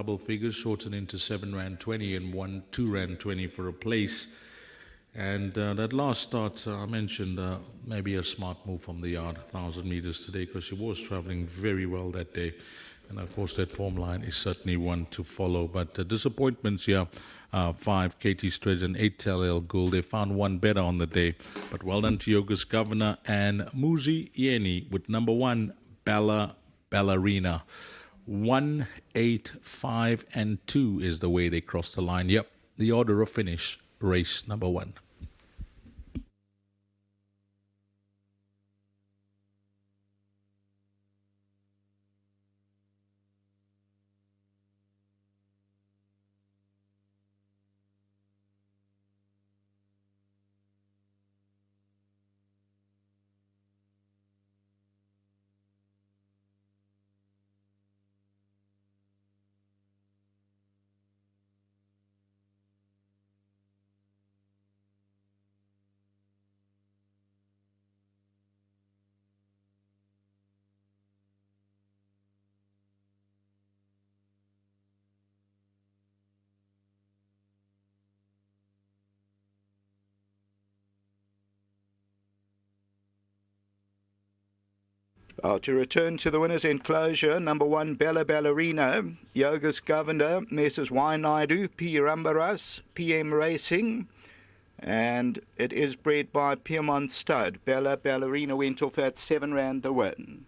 double figures, shortened into 7 Rand 20 and won 2 Rand 20 for a place. And that last start, I mentioned maybe a smart move from the yard, 1,000 meters today, because she was traveling very well that day. And of course, that form line is certainly one to follow. But disappointments here, 5 Katie Stridge and 8 Tellel Gould. They found one better on the day. But well done to Yoga's Governor and Muzi Yeni with number 1, Ballerina. 1, 8, 5, and 2 is the way they crossed the line. Yep, the order of finish, race number 1. To return to the winners' enclosure, number 1, Bella Ballerina, Yoga's Governor, Messrs. Y. Naidu, P. Rambaras, PM Racing, and it is bred by Piedmont Stud. Bella Ballerina went off at 7 Rand the win.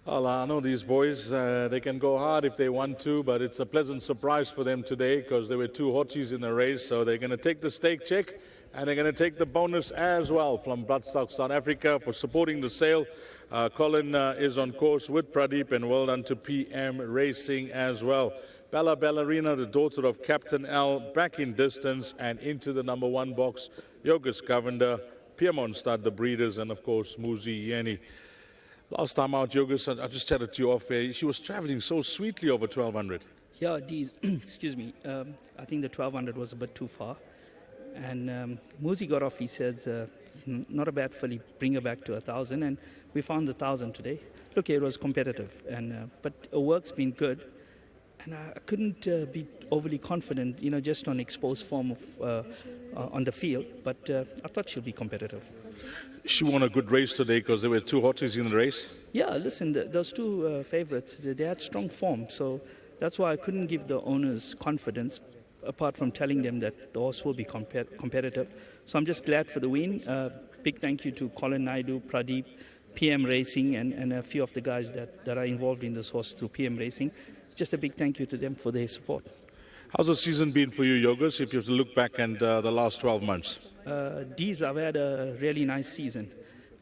Well, I know these boys, they can go hard if they want to, but it's a pleasant surprise for them today because there were 2 hotties in the race, so they're going to take the stake check and they're going to take the bonus as well from Bloodstock South Africa for supporting the sale. Colin is on course with Pradeep, and well done to PM Racing as well. Bella Ballerina, the daughter of Captain L, back in distance and into the number 1 box. Yoga's Governor, Piedmont Stud, the breeders, and of course Muzi Yeni. Last time out, Yogas, I just chatted to you off air. She was traveling so sweetly over 1,200. Yeah, excuse me. I think the 1,200 was a bit too far. And Muzi got off, he said, not a bad filly, bring her back to 1,000. And we found the 1,000 today. Look, it was competitive, but her work's been good. And I couldn't be overly confident, just on exposed form on the field. But I thought she'll be competitive. She won a good race today because there were 2 hotties in the race. Yeah, listen, those 2 favorites, they had strong form. So that's why I couldn't give the owners confidence, apart from telling them that the horse will be competitive. So I'm just glad for the win. Big thank you to Colin Naidu, Pradeep, PM Racing, and a few of the guys that are involved in this horse through PM Racing. Just a big thank you to them for their support. How's the season been for you, Yogas, if you have to look back and the last 12 months? I've had a really nice season.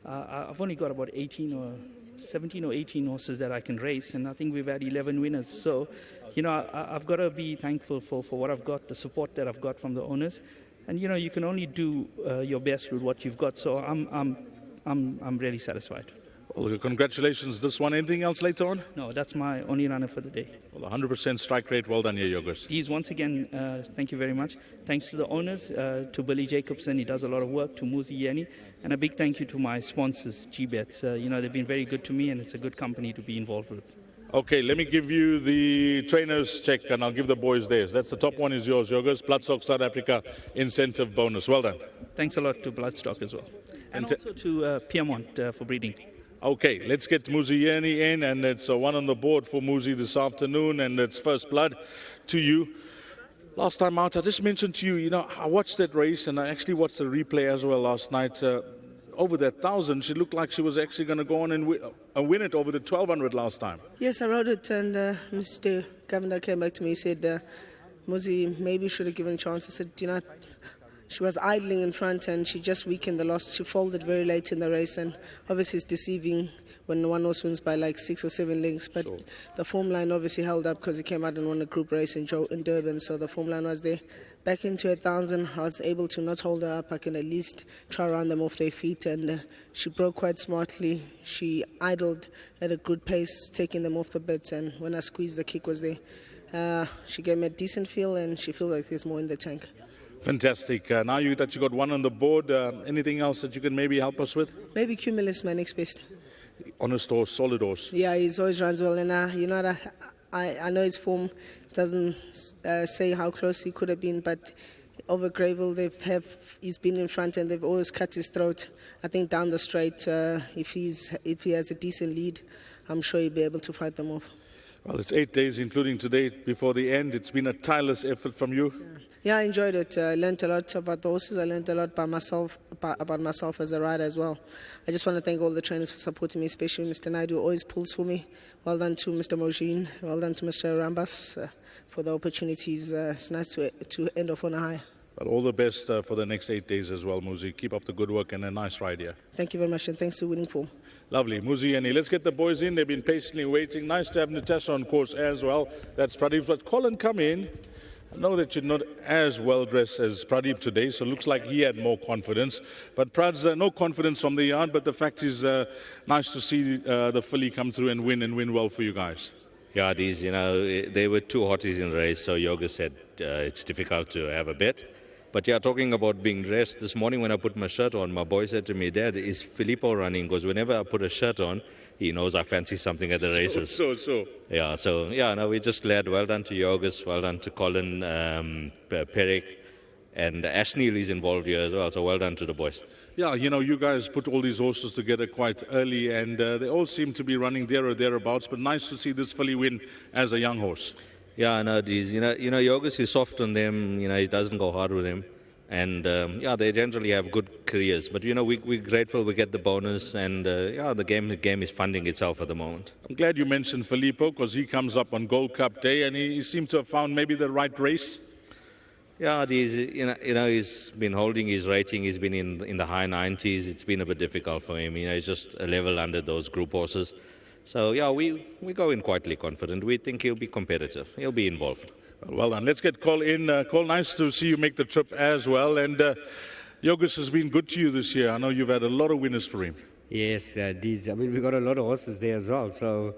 I've only got about 17 or 18 horses that I can race, and I think we've had 11 winners. So, I've got to be thankful for what I've got, the support that I've got from the owners. And, you can only do your best with what you've got. So I'm really satisfied. Well, congratulations. This one. Anything else later on? No, that's my only runner for the day. Well, 100% strike rate. Well done here, Yogas. Geez, once again, thank you very much. Thanks to the owners, to Billy Jacobson, he does a lot of work, to Muzi Yeni, and a big thank you to my sponsors, GBets. They've been very good to me, and it's a good company to be involved with. Okay, let me give you the trainers check, and I'll give the boys theirs. That's the top one is yours, Yogas. Bloodstock South Africa incentive bonus. Well done. Thanks a lot to Bloodstock as well. And also to Piedmont for breeding. Okay, let's get Muzi Yeni in, and it's one on the board for Muzi this afternoon, and it's first blood to you. Last time out, I just mentioned to you, I watched that race, and I actually watched the replay as well last night. Over that 1,000, she looked like she was actually going to go on and win it over the 1,200 last time. Yes, I rode it, and Mr. Governor came back to me. He said, Muzi maybe should have given a chance. I said, she was idling in front and she just weakened the loss. She folded very late in the race, and obviously it's deceiving when one horse wins by like 6 or 7 lengths. But sure, the form line obviously held up because he came out and won a group race in Durban, so the form line was there. Back into 1,000, I was able to not hold her up. I can at least try around them off their feet, and she broke quite smartly. She idled at a good pace, taking them off the bits, and when I squeezed, the kick was there. She gave me a decent feel, and she feels like there's more in the tank. Fantastic. Now you got one on the board. Anything else that you can maybe help us with? Maybe Cumulus, my next best. Honest horse, solid horse. Yeah, he always runs well, and I know his form doesn't say how close he could have been, but over Gravel he's been in front and they've always cut his throat. I think down the straight, if he has a decent lead, I'm sure he'll be able to fight them off. Well, it's 8 days, including today, before the end. It's been a tireless effort from you. Yeah, I enjoyed it. I learned a lot about the horses. I learned a lot about myself as a rider as well. I just want to thank all the trainers for supporting me, especially Mr. Naidu, who always pulls for me. Well done to Mr. Mojin. Well done to Mr. Rambas for the opportunities. It's nice to end off on a high. Well, all the best for the next 8 days as well, Muzi. Keep up the good work and a nice ride here. Thank you very much, and thanks to Winning Form. Lovely. Muzi Yeni. Let's get the boys in. They've been patiently waiting. Nice to have Natasha on course as well. That's Pradeep. But Colin, come in. I know that you're not as well dressed as Pradeep today, so it looks like he had more confidence. But Prad's no confidence from the yard, but the fact is nice to see the filly come through and win well for you guys. Yeah, it is. There were 2 hotties in the race, so Yoga said it's difficult to have a bet. But yeah, talking about being dressed, this morning when I put my shirt on, my boy said to me, Dad, is Filippo running? Because whenever I put a shirt on, he knows I fancy something at the races. So. Yeah, we're just glad. Well done to Yogas, well done to Colin, Peric, and Ashneil is involved here as well, so well done to the boys. Yeah, you guys put all these horses together quite early, and they all seem to be running there or thereabouts, but nice to see this filly win as a young horse. Yeah, I know it is. Yogas is soft on them. He doesn't go hard with them. And, they generally have good careers. But, we're grateful we get the bonus. And, the game is funding itself at the moment. I'm glad you mentioned Filippo because he comes up on Gold Cup Day and he seemed to have found maybe the right race. Yeah, it is. He's been holding his rating. He's been in the high 90s. It's been a bit difficult for him. He's just a level under those group horses. So, yeah, we go in quietly confident. We think he'll be competitive. He'll be involved. Well done. Let's get Cole in. Cole, nice to see you make the trip as well. And Yogas has been good to you this year. I know you've had a lot of winners for him. Yes, we've got a lot of horses there as well. So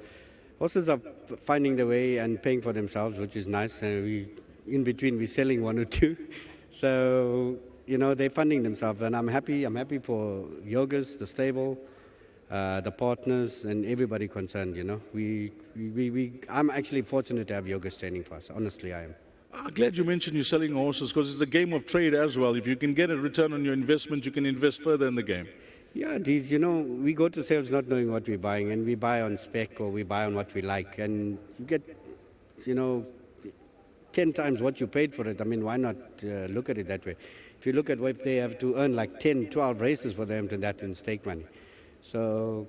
horses are finding their way and paying for themselves, which is nice. In between, we're selling 1 or 2. So, they're funding themselves. And I'm happy for Yogas, the stable, the partners and everybody concerned. I'm actually fortunate to have Yogas training for us. Honestly, I am. I'm glad you mentioned you're selling horses because it's a game of trade as well. If you can get a return on your investment, you can invest further in the game. Yeah, we go to sales not knowing what we're buying, and we buy on spec or we buy on what we like, and you get 10 times what you paid for it. I mean, why not look at it that way? If you look at what they have to earn, like 10, 12 races for them to that in stake money. So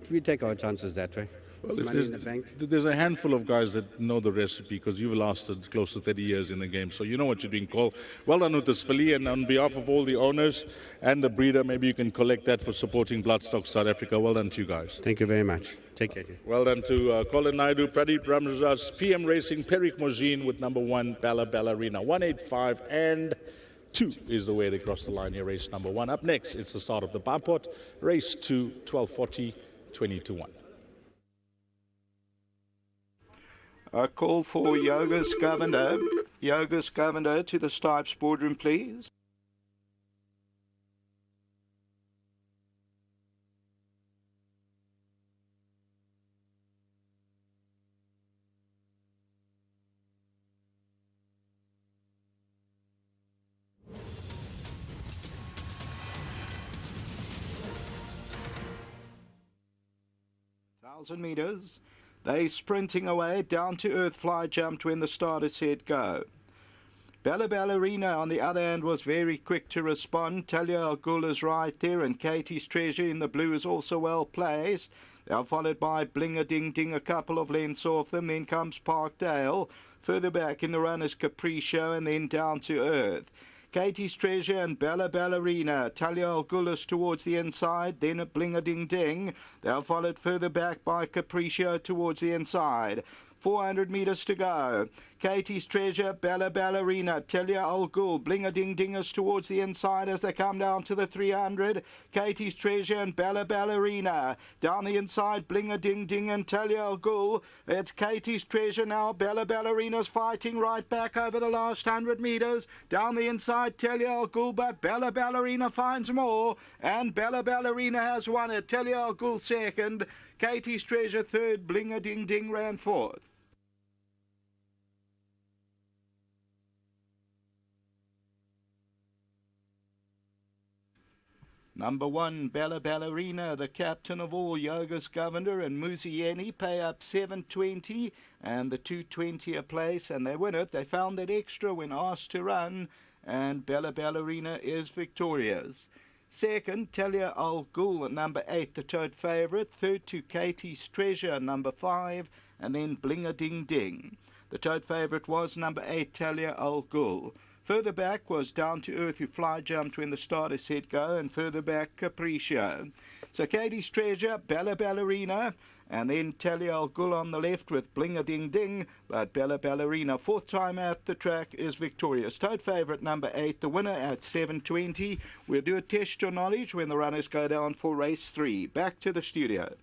we take our chances that way. Well, there's a handful of guys that know the recipe because you've lasted close to 30 years in the game, so you know what you're doing, Cole. Well done with this filly, and on behalf of all the owners and the breeder, maybe you can collect that for supporting Bloodstock South Africa. Well done to you guys. Thank you very much. Take care. Well done to Colin Naidu, Pradeep Ramjas, PM Racing, Peric Mojin with number 1, Ballerina. 185 and 2 is the way they cross the line here, race number 1. Up next, it's the start of the Bipot, race 2, 12:40 20-1. A call for Yogas Governor. Yogas Governor to the Stipes boardroom, please. Thousand meters. They sprinting away, down to earth fly jumped when the starter said go. Bella Ballerina on the other hand was very quick to respond. Talia Al Ghul is right there, and Katie's Treasure in the blue is also well placed. They are followed by Bling a Ding Ding a couple of lengths off them. Then comes Parkdale. Further back in the run is Capriccio, and then down to earth. Katie's Treasure and Bella Ballerina. Talia Al Ghul is towards the inside, then a Bling a Ding Ding. They are followed further back by Capriccio towards the inside. 400 meters to go. Katie's Treasure, Bella Ballerina, Talia Al Ghul, Bling a Ding Dingers towards the inside as they come down to the 300. Katie's Treasure and Bella Ballerina. Down the inside, Bling a Ding Ding and Talia Al Ghul. It's Katie's Treasure now. Bella Ballerina's fighting right back over the last 100 meters. Down the inside, Talia Al Ghul, but Bella Ballerina finds more. And Bella Ballerina has won it. Talia Al Ghul second. Katie's Treasure third. Bling a Ding Ding ran fourth. Number 1, Bella Ballerina, the captain of all, Yogas Governor and Muzieni pay up 7.20 and the 2.20 a place, and they win it. They found that extra when asked to run, and Bella Ballerina is victorious. Second, Talia Al Ghul, number 8, the tote favourite. Third to Katie's Treasure, number 5, and then Bling a Ding Ding. The tote favourite was number 8, Talia Al Ghul. Further back was Down to Earth, who fly jumped when the starter said go, and further back Capriccio. So Katie's Treasure, Bella Ballerina, and then Talia Al Ghul on the left with Bling a Ding Ding, but Bella Ballerina, fourth time at the track, is victorious. Tote favourite number 8, the winner at 7.20. We'll do a test your knowledge when the runners go down for race 3. Back to the studio.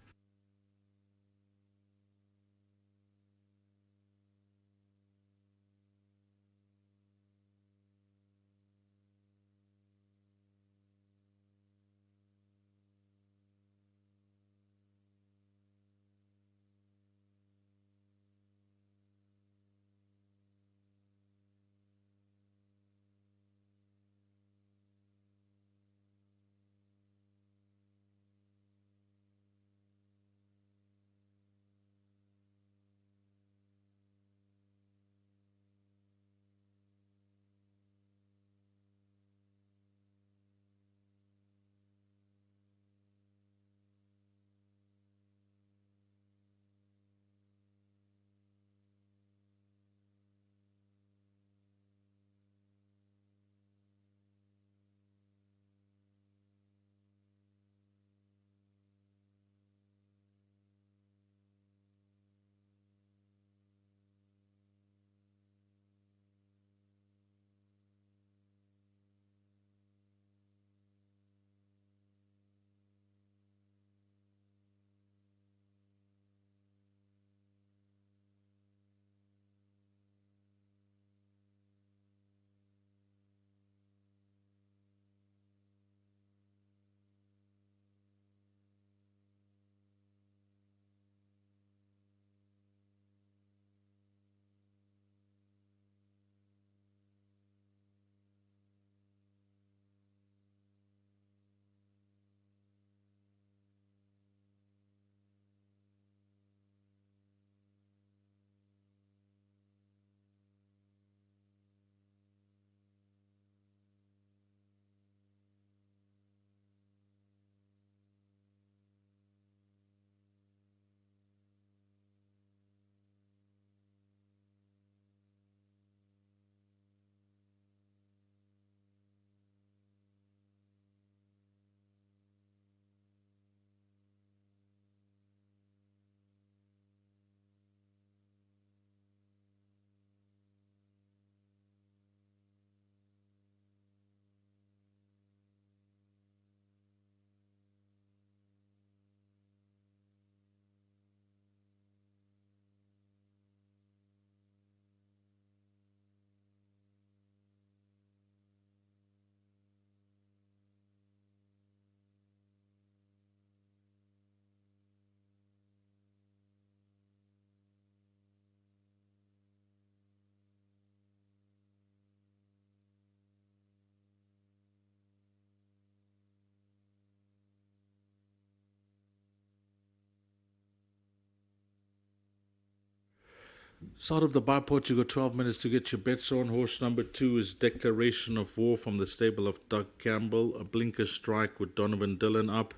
Start of the bipod, you got 12 minutes to get your bets on. Horse number 2 is Declaration of War from the stable of Doug Campbell. A blinker strike with Donovan Dillon up.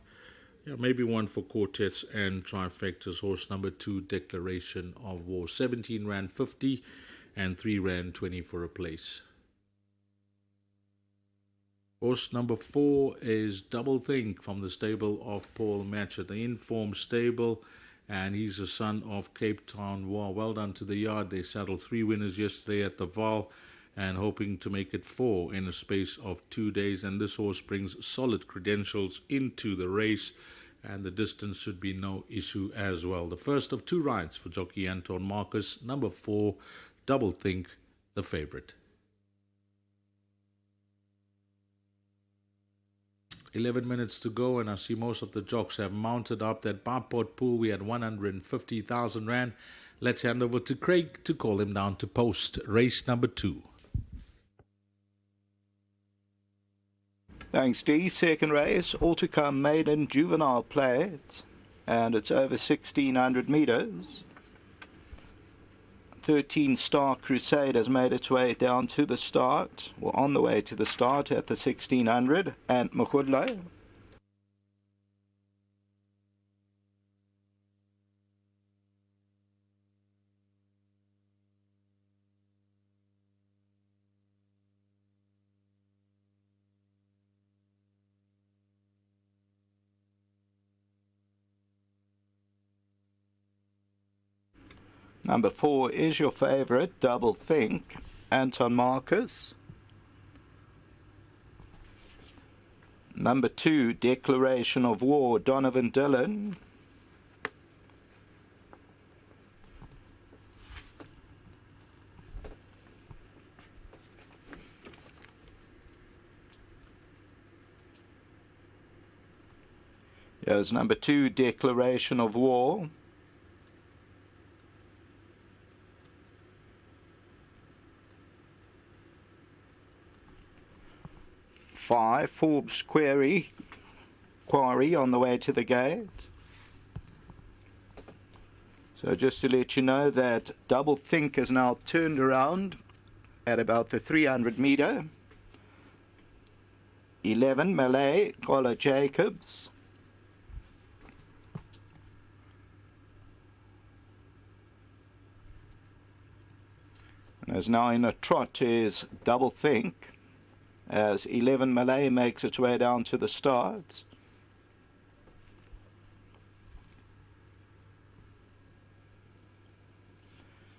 Yeah, maybe one for quartets and trifectas. Horse number 2, Declaration of War. 17 Rand 50 and 3 Rand 20 for a place. Horse number 4 is Double Think from the stable of Paul Matchett, the informed stable, and he's a son of Cape Town War. Well done to the yard. They saddled 3 winners yesterday at the Val and hoping to make it 4 in a space of 2 days. And this horse brings solid credentials into the race, and the distance should be no issue as well. The first of 2 rides for jockey Anton Marcus, number 4, Double Think, the favorite. 11 minutes to go, and I see most of the jocks have mounted up. That bipod pool, we had 150,000 Rand. Let's hand over to Craig to call him down to post race number 2. Thanks, D. Second race, all to come maiden juvenile plate, and it's over 1,600 metres. 13 Star Crusade has made its way down to the start, or on the way to the start at the 1,600, and Mkhudla. Number 4 is your favourite, Double Think, Anton Marcus. Number 2, Declaration of War, Donovan Dillon. Here's number 2, Declaration of War. 5, Forbes Quarry on the way to the gate. So just to let you know that Double Think is now turned around at about the 300 metre. 11, Malay, Collar Jacobs. And as now in a trot is Double Think, as 11 Malay makes its way down to the start.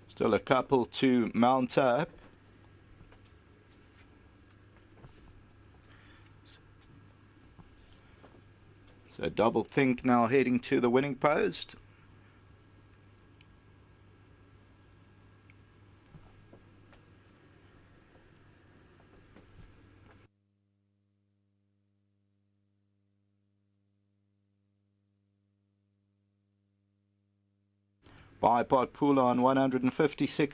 Still a couple to mount up. So Double Think now heading to the winning post. Bipod pool on 156.